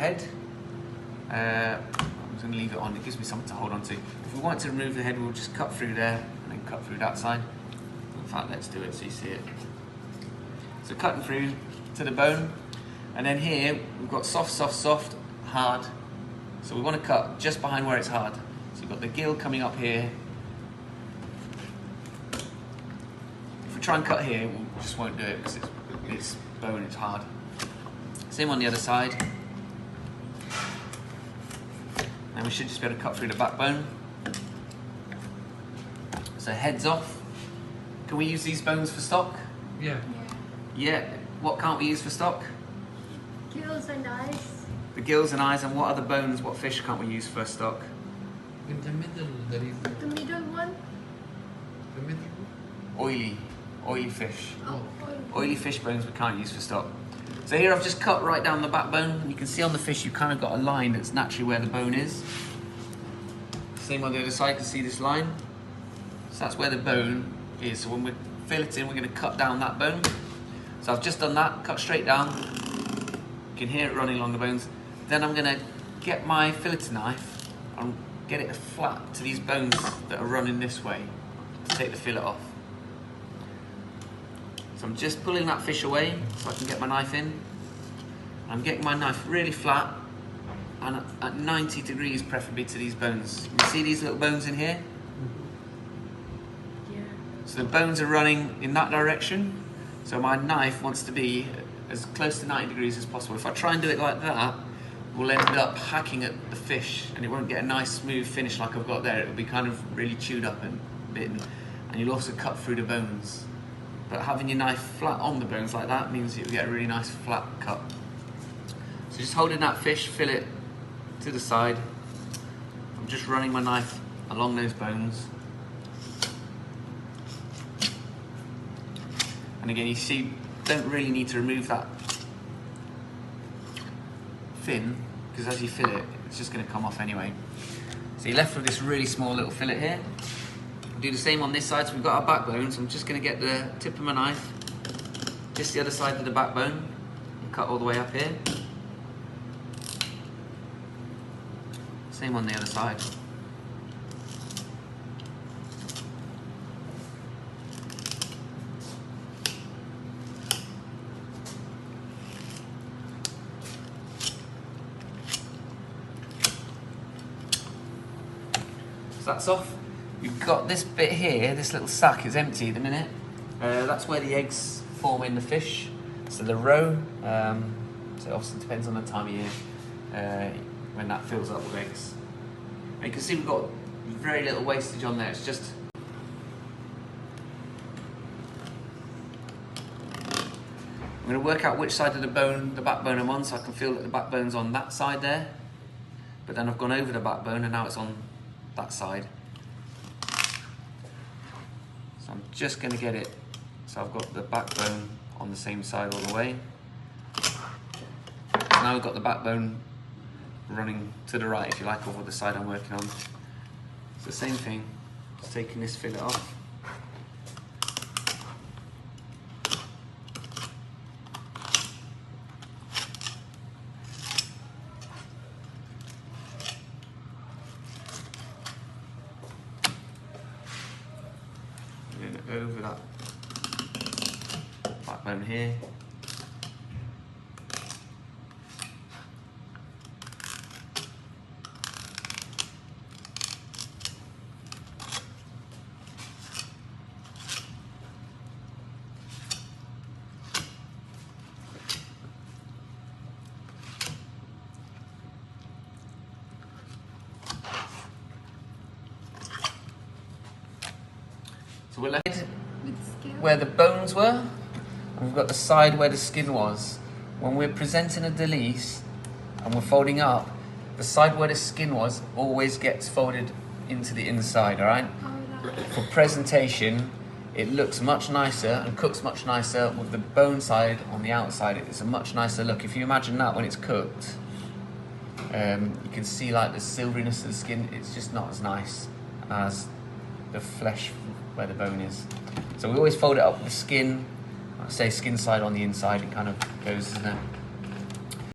head. I'm just going to leave it on, it gives me something to hold on to. If we want to remove the head, we'll just cut through there and then cut through that side. In fact, let's do it so you see it. So cutting through to the bone, and then here we've got soft, soft, soft, hard. So we want to cut just behind where it's hard. So you've got the gill coming up here. If we try and cut here, we just won't do it because it's bone, it's hard. Same on the other side. And we should just be able to cut through the backbone. So heads off. Can we use these bones for stock? Yeah. Yeah. What can't we use for stock? Gills and eyes. The gills and eyes, and what other bones, what fish can't we use for stock? In the middle, there is The middle one. the middle. Oily fish. Oh, Oily fish bones we can't use for stock. So here I've just cut right down the backbone, and you can see on the fish you've kind of got a line that's naturally where the bone is. Same on the other side, you can see this line. So that's where the bone is. So when we're filleting, we're going to cut down that bone. So I've just done that, cut straight down. You can hear it running along the bones. Then I'm going to get my filleting knife and get it flat to these bones that are running this way to take the fillet off. So I'm just pulling that fish away so I can get my knife in. I'm getting my knife really flat and at 90 degrees preferably to these bones. You see these little bones in here? yeah. So the bones are running in that direction. So my knife wants to be as close to 90 degrees as possible. If I try and do it like that, we'll end up hacking at the fish and it won't get a nice smooth finish like I've got there. It'll be kind of really chewed up and bitten. And you'll also cut through the bones. But having your knife flat on the bones like that means you'll get a really nice flat cut. So just holding that fish fillet to the side. I'm just running my knife along those bones. And again, you see, don't really need to remove that fin, because as you fillet it, it's just going to come off anyway. So you're left with this really small little fillet here. Do the same on this side. So we've got our backbone, so I'm just going to get the tip of my knife just the other side of the backbone and cut all the way up here. Same on the other side. So that's off. You've got this bit here, this little sac is empty at the minute. That's where the eggs form in the fish. So the roe, so it obviously depends on the time of year when that fills up with eggs. And you can see we've got very little wastage on there. It's just I'm going to work out which side of the backbone I'm on, so I can feel that the backbone's on that side there. But then I've gone over the backbone and now it's on that side. So I'm just going to get it so I've got the backbone on the same side all the way. So now we've got the backbone running to the right, if you like, over the side I'm working on. It's the same thing, just taking this fillet off. Over that backbone here. So we're left where the bones were, and we've got the side where the skin was. When we're presenting a Plaice and we're folding up, the side where the skin was always gets folded into the inside, all right? For presentation, it looks much nicer and cooks much nicer with the bone side on the outside. It's a much nicer look. If you imagine that when it's cooked, you can see like the silveriness of the skin. It's just not as nice as the flesh where the bone is. So we always fold it up with the skin. I say skin side on the inside, it kind of goes, isn't it?